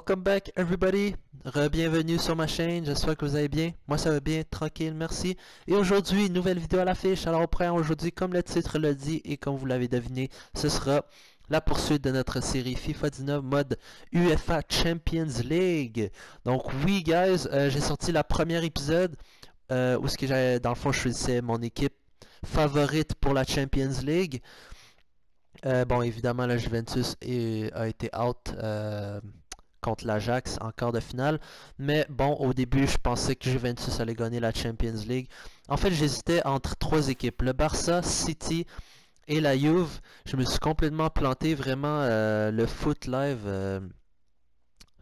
Welcome back everybody, bienvenue sur ma chaîne, j'espère que vous allez bien, moi ça va bien, tranquille, merci. Et aujourd'hui, nouvelle vidéo à l'affiche, alors aujourd'hui, comme le titre le dit et comme vous l'avez deviné, ce sera la poursuite de notre série FIFA 19 mode UEFA Champions League. Donc oui guys, j'ai sorti la première épisode où ce que j'avais, dans le fond je choisissais mon équipe favorite pour la Champions League. Bon évidemment la Juventus a été out contre l'Ajax en quart de finale. Mais bon, au début, je pensais que Juventus allait gagner la Champions League. En fait, j'hésitais entre trois équipes. Le Barça, City et la Juve. Je me suis complètement planté. Vraiment, le foot live,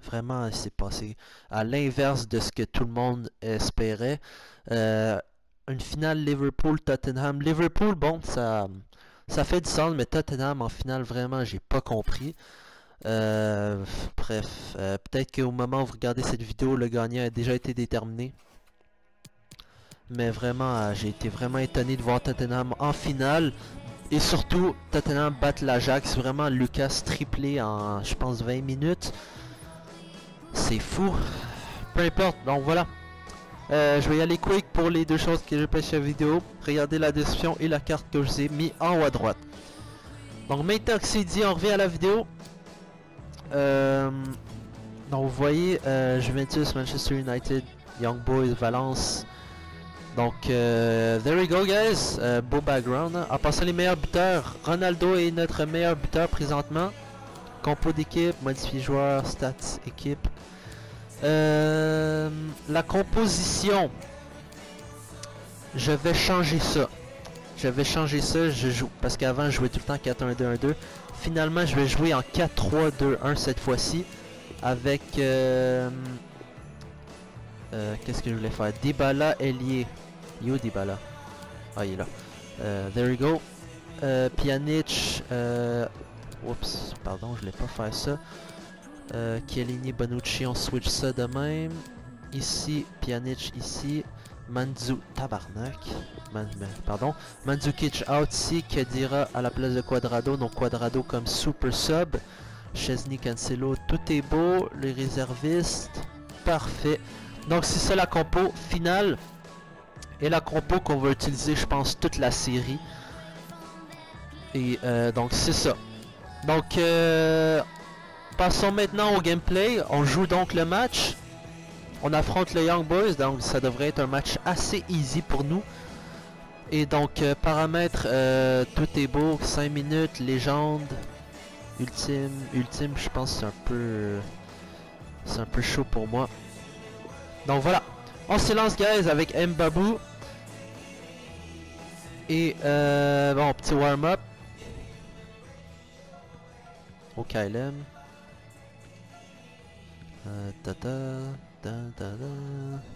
vraiment, c'est passé à l'inverse de ce que tout le monde espérait. Une finale Liverpool-Tottenham. Liverpool, bon, ça fait du sens, mais Tottenham, en finale, vraiment, j'ai pas compris. Bref, peut-être qu'au moment où vous regardez cette vidéo, le gagnant a déjà été déterminé. Mais vraiment, j'ai été vraiment étonné de voir Tottenham en finale. Et surtout, Tottenham battre l'Ajax. Vraiment, Lucas triplé en, je pense, 20 minutes. C'est fou. Peu importe, donc voilà. Je vais y aller quick pour les deux choses que j'ai pêché sur la vidéo. Regardez la description et la carte que je vous ai mis en haut à droite. Donc maintenant que c'est dit, on revient à la vidéo. Donc vous voyez Juventus, Manchester United, Young Boys, Valence. Donc there we go guys, beau background. En passant les meilleurs buteurs, Ronaldo est notre meilleur buteur présentement. Compo d'équipe, modifier joueur, stats, équipe. La composition, je vais changer ça. Je joue parce qu'avant je jouais tout le temps 4-1-2-1-2. Finalement, je vais jouer en 4-3-2-1 cette fois-ci avec qu'est-ce que je voulais faire? Dybala, ailier. Yo Dybala. Ah, il est là. There we go. Pjanic. Oups, pardon, je voulais pas faire ça. Chiellini, Bonucci, on switch ça de même. Ici, Pjanic, ici. Tabarnak. Pardon. Mandzukic out ici, Khedira à la place de Cuadrado, donc Cuadrado comme super sub. Chesney, Cancelo, tout est beau. Les réservistes, parfait. Donc c'est ça la compo finale. Et la compo qu'on va utiliser, je pense, toute la série. Et donc c'est ça. Donc passons maintenant au gameplay. On joue donc le match. On affronte les Young Boys, donc ça devrait être un match assez easy pour nous. Et donc paramètres, tout est beau, 5 minutes, légende, ultime, je pense que c'est un peu chaud pour moi. Donc voilà, on se lance guys avec Mbabou. Et bon, petit warm-up. Au KLM.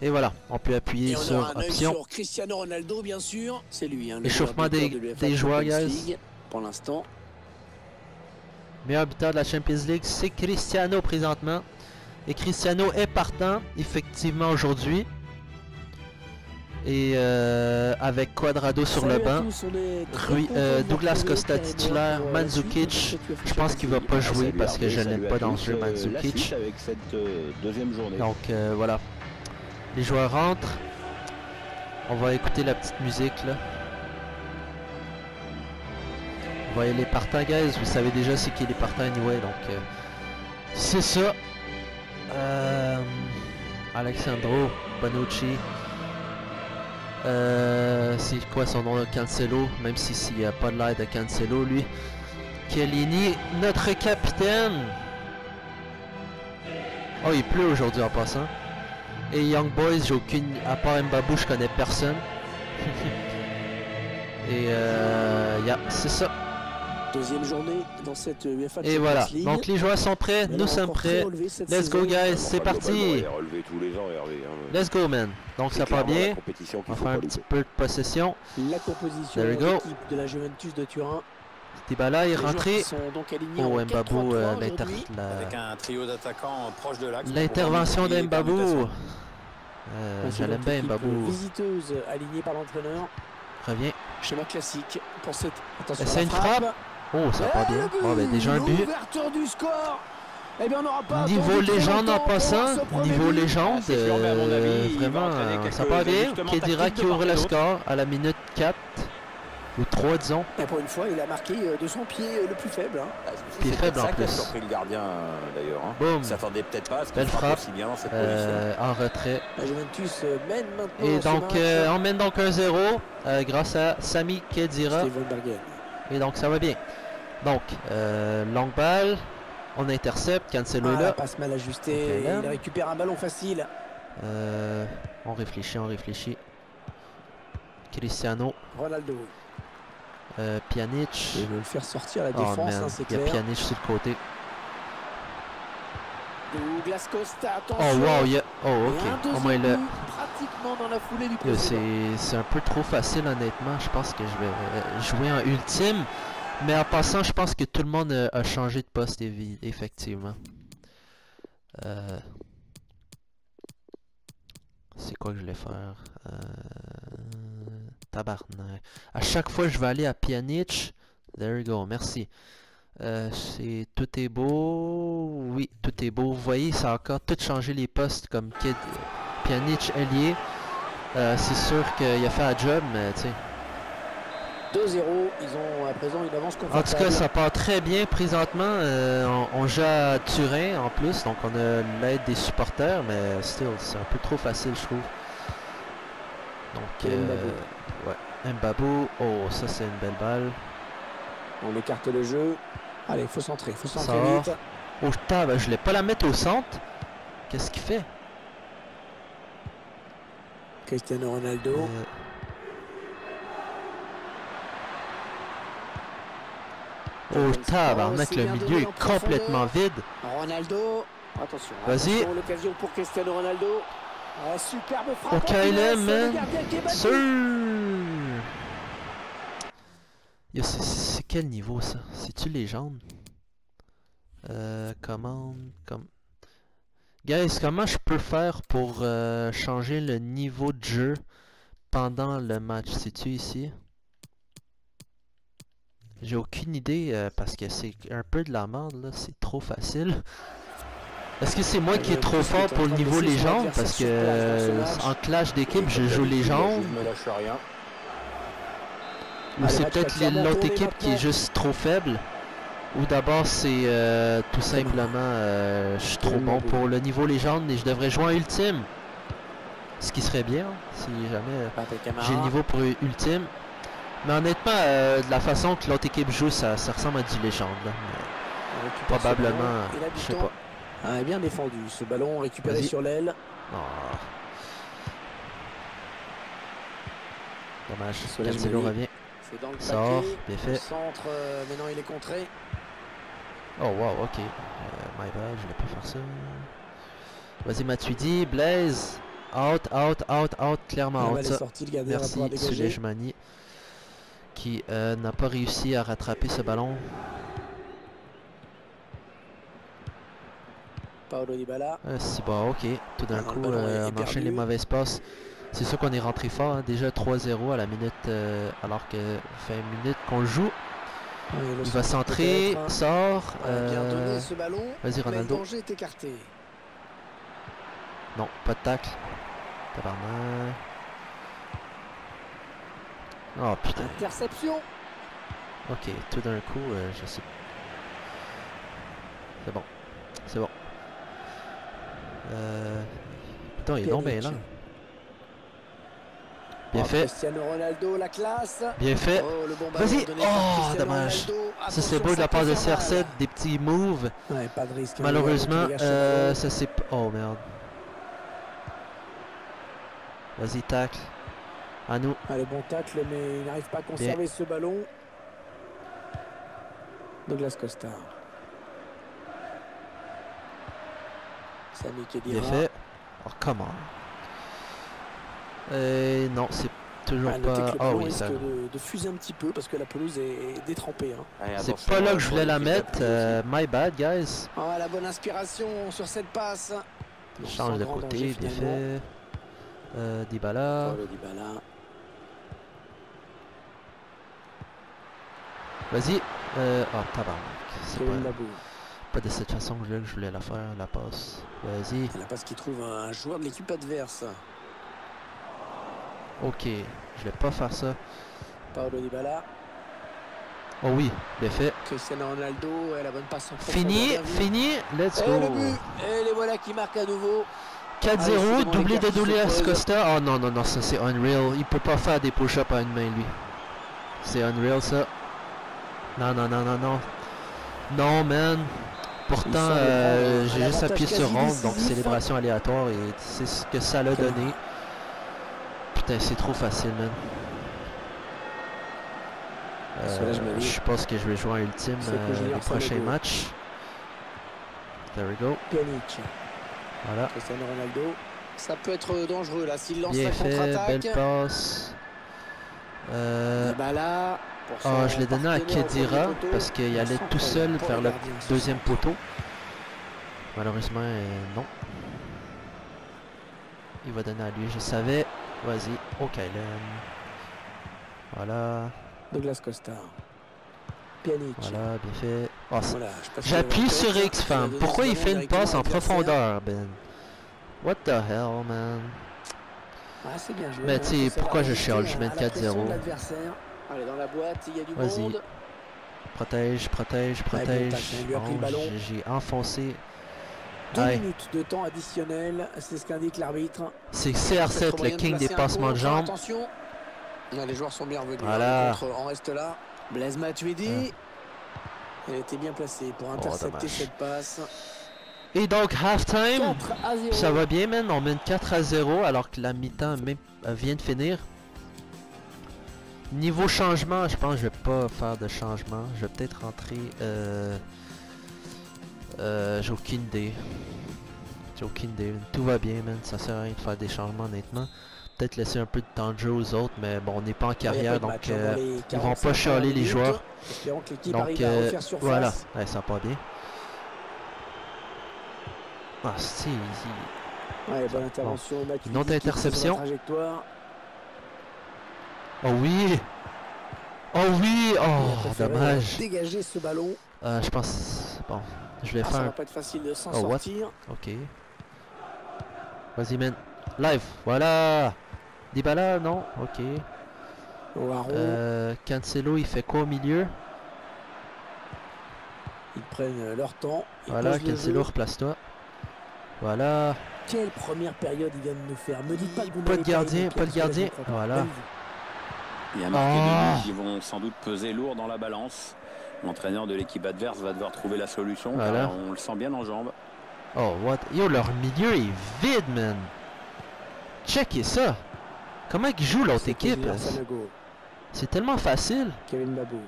Et voilà, on peut appuyer sur option. Sur Cristiano Ronaldo, bien sûr, c'est lui. Hein, échauffement des joueurs, guys. Pour l'instant. Meilleur buteur de la Champions League, c'est Cristiano présentement. Et Cristiano est partant, effectivement, aujourd'hui. Et avec Cuadrado sur le banc. Douglas Costa titulaire, Mandzukic. Je pense qu'il va pas jouer parce que je n'aime pas dans le jeu Mandzukic. Donc voilà. Les joueurs rentrent. On va écouter la petite musique là. Vous voyez les partants guys, vous savez déjà c'est qui les partants anyway, donc c'est ça. Alexandro, Bonucci. C'est quoi son nom, Cancelo, même s'il n'y a pas de l'air de Cancelo lui. Chiellini, notre capitaine. Oh, il pleut aujourd'hui en passant. Et Young Boys, j'ai aucune, à part Mbabou, je connais personne. Et yeah, c'est ça. Deuxième journée dans cette UEFA et voilà, donc les joueurs sont prêts, nous sommes prêts. Let's go guys, c'est parti. Let's go man. Donc ça part bien. On va faire un petit peu de possession. La composition de l'équipe de la Juventus de Turin. Dybala est rentré. Oh, Mbabou, l'intervention d'Mbabou. J'aime bien Mbabou. Visiteuse alignée par l'entraîneur. Revient. Schéma classique pour cette. C'est une frappe. Oh, ça part bien. Oh, ben déjà un but. L'ouverture du score. Eh bien, on n'aura pas niveau légende en passant, niveau légende, mais à mon avis, vraiment, ça part bien. Kedira qui ouvre le score à la minute 4 ou 3, disons. Et pour une fois, il a marqué de son pied le plus faible. Hein. Pied faible en plus. plus. Surpris le gardien d'ailleurs. Hein. Boum. Il s'attendait peut-être pas à ce qu'il belle frappe. aussi bien dans cette position. En retrait. La Juventus mène maintenant. Et donc, on mène donc 1-0 grâce à Sami Kedira. Et donc, ça va bien. Donc, longue balle. On intercepte, Cancelo est là. Passe mal ajustée, il récupère un ballon facile. On réfléchit. Cristiano. Ronaldo. Pjanic. Il veut le faire sortir à la défense, hein, c'est clair. Il y a Pjanic sur le côté. Douglas Costa, attention. Oh wow, oh ok. Au moins là. Pratiquement dans la foulée du précédent. C'est un peu trop facile honnêtement. Je pense que je vais jouer en ultime. Mais en passant, je pense que tout le monde a changé de poste, effectivement. C'est quoi que je vais faire? Tabarnak. À chaque fois, je vais aller à Pjanic. There you go, merci. Tout est beau. Oui, tout est beau. Vous voyez, ça a encore tout changé les postes comme Pjanic ailier. C'est sûr qu'il a fait un job, mais tu sais. 2-0, ils ont à présent une avance confortable. En tout cas, ça part très bien présentement. On joue à Turin en plus, donc on a l'aide des supporters, mais still, c'est un peu trop facile, je trouve. Donc, ouais, Mbabou. Oh, ça c'est une belle balle. On écarte le jeu. Allez, il faut centrer vite. Oh, je voulais pas la mettre au centre. Qu'est-ce qu'il fait? Cristiano Ronaldo. Oh tabarnak, le milieu est complètement vide. Ronaldo, attention. Vas-y. L'occasion pour Cristiano Ronaldo. Superbe frappe. Ok, man. C'est quel niveau ça? C'est-tu légende? Guys, comment je peux faire pour changer le niveau de jeu pendant le match? C'est-tu ici? J'ai aucune idée parce que c'est un peu de la merde là, c'est trop facile. Est-ce que c'est moi qui est trop fort pour le niveau légende? Parce que en clash d'équipe je joue légende. Ou c'est peut-être l'autre équipe qui est juste trop faible. Ou d'abord c'est tout simplement je suis trop bon pour le niveau légende et je devrais jouer en ultime. Ce qui serait bien si jamais j'ai le niveau pour ultime. Mais honnêtement, de la façon que l'autre équipe joue, ça ressemble à du légende. Là. Probablement, je sais pas. Ah, bien défendu, ce ballon récupéré sur l'aile. Oh. Dommage, Cancelo revient. Sort, bien fait. Centre, maintenant il est contré. Oh wow, ok. My bad, je vais pas faire ça. Vas-y Matuidi, Blaise. Out, clairement out. Merci, Sulejmani. Qui n'a pas réussi à rattraper ce ballon. Paulo Dybala. C'est bon, ok. Tout d'un coup, on enchaîne les mauvaises passes. C'est sûr qu'on est rentré fort. Hein. Déjà 3-0 à la minute, alors que fait une minute qu'on joue. Il va centrer, sort. Vas-y Ronaldo. Est écarté. Non, pas de tacle. Tabarnak. Oh putain. Interception. Ok, tout d'un coup, je sais. C'est bon. C'est bon. Putain, il est tombé là. Bien fait. Cristiano Ronaldo, la classe. Bien fait. Vas-y. Oh, dommage. Ça c'est beau de la part de CR7, des petits moves. Ouais, pas de risque. Malheureusement, ça c'est. Oh merde. Vas-y, tacle. À nous. Allez, bon tacle, mais il n'arrive pas à conserver ce ballon. Douglas Costa. Sami Khedira. Bien fait. Oh, comment? Non, c'est toujours pas. Ah oui, ça. De fuser un petit peu parce que la pelouse est détrempée. Hein. C'est pas là que je voulais la mettre. My bad, guys. Oh, la bonne inspiration sur cette passe. Change de côté, bien fait. Dybala. Vas-y. Oh, tabarnak. Pas de cette façon que je voulais la faire, la passe. Vas-y. La passe qui trouve un joueur de l'équipe adverse. Ok, je vais pas faire ça. Paulo Dybala. Oh oui, bien fait. Cristiano Ronaldo et la bonne passe en profondeur. Fini, fini, let's Et go. le but. Et les voilà qui marquent à nouveau. 4-0, doublé de les Douglas cartes se Costa. Oh non, non, non, ça c'est unreal. Il peut pas faire des push-ups à une main, lui. C'est unreal, ça. Non, non, non, non, non. Non, man. Pourtant, j'ai juste appuyé sur rond, donc célébration aléatoire, et c'est ce que ça l'a donné. Putain, c'est trop facile, man. Je pense que je vais jouer en ultime les prochains matchs. There we go. Pjanic. Voilà. Cristiano Ronaldo. Ça peut être dangereux là s'il lance Bien la fait, contre-attaque. belle passe. Dybala. Oh, je l'ai donné à Khedira parce qu'il allait tout seul vers le deuxième poteau. Malheureusement, non. Il va donner à lui, je savais. Vas-y, ok, voilà. Douglas Costa. Pjanic. Voilà, bien fait. Oh, Voilà, j'appuie sur X, fam. Pourquoi il fait une passe en profondeur, Ben? What the hell, man? Ah, c'est bien joué. Mais tu sais, pourquoi je chiale? Je mène 4-0. Allez, dans la boîte, il y a du Vas-y. monde. Protège, protège, protège. Bon, j'ai enfoncé. 2 minutes de temps additionnel, c'est ce qu'indique l'arbitre. C'est CR7, le king des passements de jambes. Attention. Les joueurs sont bien revenus. Voilà. On reste là. Blaise Matuidi. Elle était bien placée pour intercepter cette passe. Et donc, halftime. 4-0. Ça va bien, man. On mène 4-0 alors que la mi-temps vient de finir. Niveau changement, je pense que je vais pas faire de changement. Je vais peut-être rentrer... j'ai aucune idée. J'ai aucune idée. Tout va bien, man. Ça sert à rien de faire des changements, honnêtement. Peut-être laisser un peu de temps de jeu aux autres, mais bon, on n'est pas en carrière, donc ils vont pas chialer les joueurs. Donc voilà, ouais, ça va pas bien. Ah, si. Ouais, bonne intervention. Bon. Une autre interception. Oh oui! Oh oui! Oh, dommage. Dégager ce ballon. Je pense... Bon, je vais faire... Ça va pas être facile de s'en sortir. Ok. Vas-y, man. Live, voilà! Dybala, non? Ok. Cancelo, il fait quoi au milieu? Ils prennent leur temps. Voilà, Cancelo, replace-toi. Voilà. Quelle première période il vient de nous faire. Me dites pas que vous pas de gardien, pas de gardien. Voilà. Il y a marqué de buts qui vont sans doute peser lourd dans la balance. L'entraîneur de l'équipe adverse va devoir trouver la solution. Voilà. Car on le sent bien en jambes. Oh, what? Yo, leur milieu est vide, man. Checkez ça. Comment ils jouent l'autre équipe? C'est tellement facile. Kevin Babou.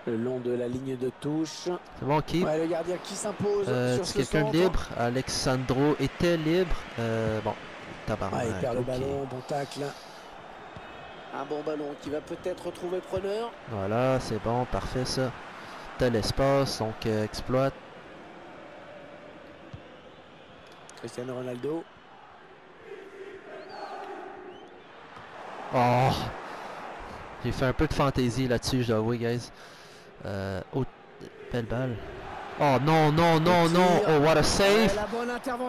Le long de la ligne de touche. C'est bon, ok. Ouais, le gardien qui s'impose. C'est quelqu'un de libre. Alexandro était libre. Bon, tabarnak. Il perd le ballon, bon tacle. Un bon ballon qui va peut-être retrouver preneur. Voilà, c'est bon, parfait ça. T'as l'espace, donc exploite. Cristiano Ronaldo. Oh! J'ai fait un peu de fantaisie là-dessus, je dois avouer, guys. Oh, belle balle. Oh non, non, non, non! Oh, what a save!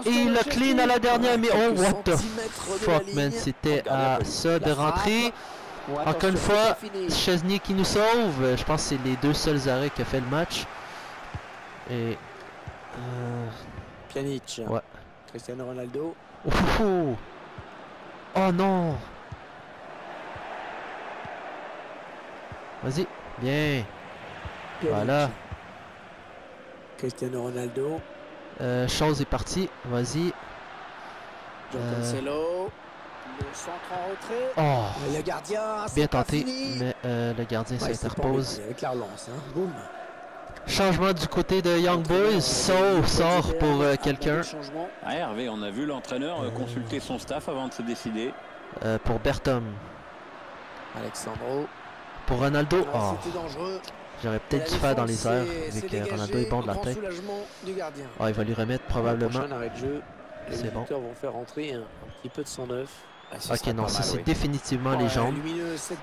Et il le clean à la dernière, mais oh, what the fuck, man! C'était à ça de rentrer. Encore une fois, Chesney qui nous sauve. Je pense que c'est les deux seuls arrêts qui a fait le match. Et... Pjanic. Ouais. Cristiano Ronaldo. Oh non! Vas-y, bien. Pjanic. Voilà. Cristiano Ronaldo. Chose est partie, vas-y. Cancelo. Le centre en retrait. Oh, le gardien. bien tenté, mais le gardien s'interpose. Avec la relance, hein. Boum. Changement du côté de Young Boys. Sort pour quelqu'un. Ah, Hervé, on a vu l'entraîneur consulter son staff avant de se décider. Pour Bertom. Alexandro. Pour Ronaldo. Ah, oh. c'était dangereux. J'aurais peut-être dû faire dans les airs, vu que Ronaldo est bon de la tête. Oh, il va lui remettre probablement. Prochain arrêt de jeu. Les c'est bon. vont faire rentrer un petit peu de 109. Ok, non, ça c'est définitivement les jambes.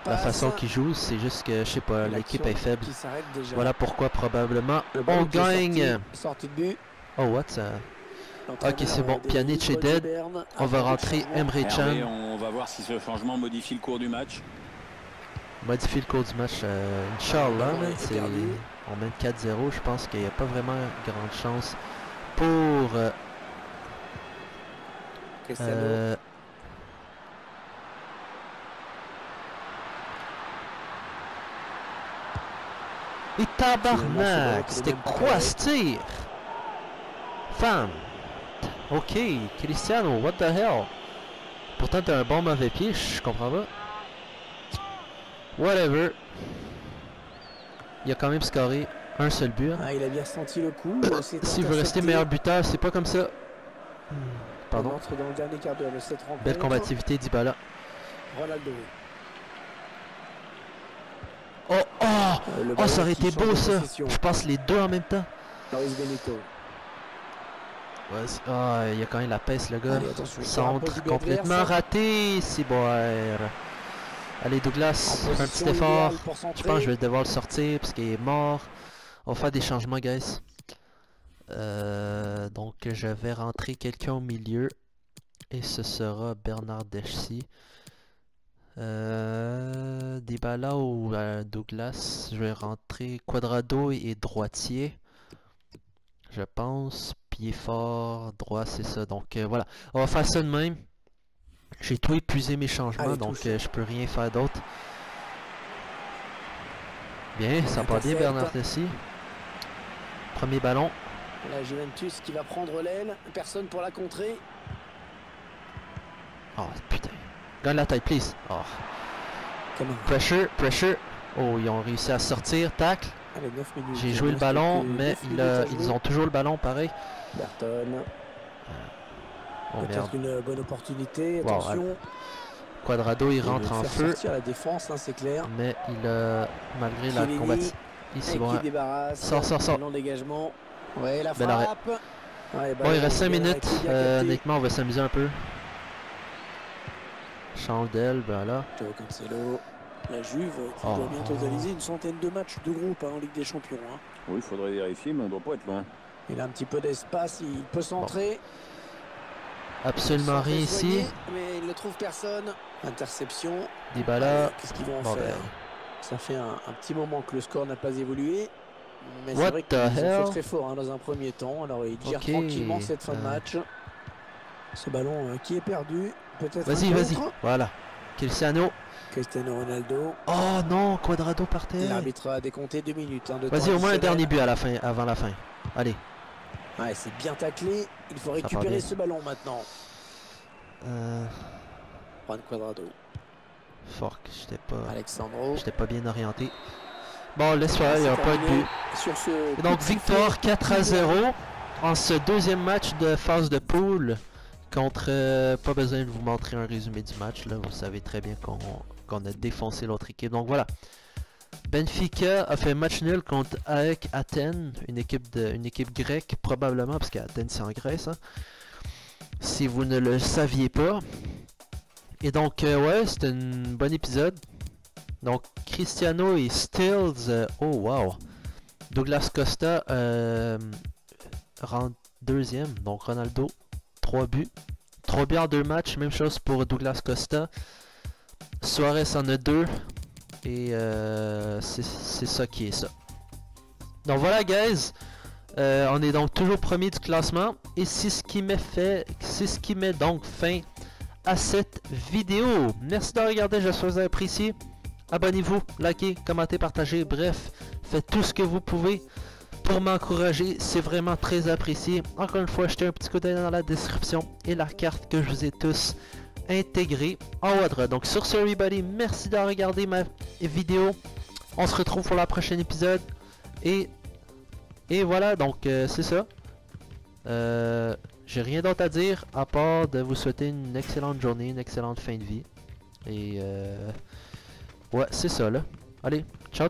La façon qu'ils jouent, c'est juste que, je sais pas, l'équipe est faible. Voilà pourquoi probablement on gagne. Oh, what? Ok, c'est bon. Pjanic est dead. On va rentrer Emre Can. On va voir si ce changement modifie le cours du match. Modifie le cours du match. Inch'Allah, on mène 4-0. Je pense qu'il n'y a pas vraiment grande chance pour... Et tabarnak! C'était quoi ce tir? Femme! Ok, Cristiano, what the hell? Pourtant t'as un bon mauvais pied, je comprends pas. Whatever. Il a quand même scoré un seul but. Hein. Ah, il a bien senti le coup. S'il veut rester meilleur buteur, c'est pas comme ça. Pardon. On entre dans le dernier quart d'heure de cette rencontre. Belle combativité d'Ibala. Ronaldo. Oh, oh! Oh, ça aurait été beau ça! Je passe les deux en même temps. Loris Benito. Ouais, oh, il y a quand même la peste, le gars. Allez, centre complètement raté. C'est bon. Allez, Douglas, fais un petit effort. Je pense que je vais devoir le sortir parce qu'il est mort. On va faire des changements, guys. Donc, je vais rentrer quelqu'un au milieu. Et ce sera Bernard Deschy. Dybala ou Douglas. Je vais rentrer Cuadrado et droitier. Je pense. Pied fort, droit, c'est ça. Donc voilà. On va faire ça de même. J'ai tout épuisé mes changements. Allez, donc je peux rien faire d'autre. Bien, ça part bien Bernard Deschy. Premier ballon. La Juventus qui va prendre l'aile. Personne pour la contrer. Oh putain. Gagne la taille, please. Oh. Pressure, pressure. Oh, ils ont réussi à sortir. Tacle. J'ai joué le ballon, mais ils ont toujours le ballon pareil. Berton. Oh, peut-être une bonne opportunité. Attention. Wow, Cuadrado il rentre en feu. La défense, hein, c'est clair. Mais il a malgré la combativité. Ici bon. Sort. Long dégagement. Ouais, la frappe. Ouais, bon, il reste 5 minutes. Honnêtement, on va s'amuser un peu. Change d'aile, voilà. La Juve qui doit bientôt réaliser une centaine de matchs de groupe en Ligue des Champions. Hein. Oui, il faudrait vérifier, mais on ne doit pas être loin. Il a un petit peu d'espace, il peut centrer. Bon. Absolument rien ici. Mais il ne trouve personne. Interception. Dybala. Qu'est-ce qu'ils vont faire? Ça fait un petit moment que le score n'a pas évolué. Mais c'est vrai qu'ils ont fait très fort hein, dans un premier temps. Alors il gère tranquillement cette fin de match. Ce ballon qui est perdu. Peut-être. Vas-y. Voilà. Cristiano Ronaldo. Oh non, Cuadrado par terre. L'arbitre a décompté 2 minutes. Hein, vas-y, au moins un dernier but à la fin, avant la fin. Allez. Ouais, c'est bien taclé. Il faut récupérer ce ballon maintenant. Juan Cuadrado. Fuck, Alexandro. J'étais pas bien orienté. Bon, laisse faire, il n'y a pas de but. Et donc, victoire 4-0 en ce deuxième match de phase de poule. Contre, pas besoin de vous montrer un résumé du match, là, vous savez très bien qu'on a défoncé l'autre équipe. Donc voilà, Benfica a fait match nul contre AEK Athènes, une équipe grecque probablement, parce qu'Athènes c'est en Grèce, hein, si vous ne le saviez pas. Et donc ouais, c'était un bon épisode. Donc Cristiano et Stills, oh wow, Douglas Costa rentre deuxième, donc Ronaldo. 3 buts. 3 buts en 2 matchs. Même chose pour Douglas Costa. Suarez en a 2. Et c'est ça qui est ça. Donc voilà, guys. On est donc toujours premier du classement. Et c'est ce qui met donc fin à cette vidéo. Merci de regarder. J'espère que vous avez apprécié. Abonnez-vous, likez, commentez, partagez. Bref, faites tout ce que vous pouvez pour m'encourager, c'est vraiment très apprécié. Encore une fois, jetez un petit coup d'œil dans la description et la carte que je vous ai tous intégrée en haut à droite. Donc sur ce, everybody, merci d'avoir regardé ma vidéo. On se retrouve pour le prochain épisode. Et voilà, donc c'est ça. J'ai rien d'autre à dire à part de vous souhaiter une excellente journée, une excellente fin de vie. Et ouais, c'est ça là. Allez, ciao.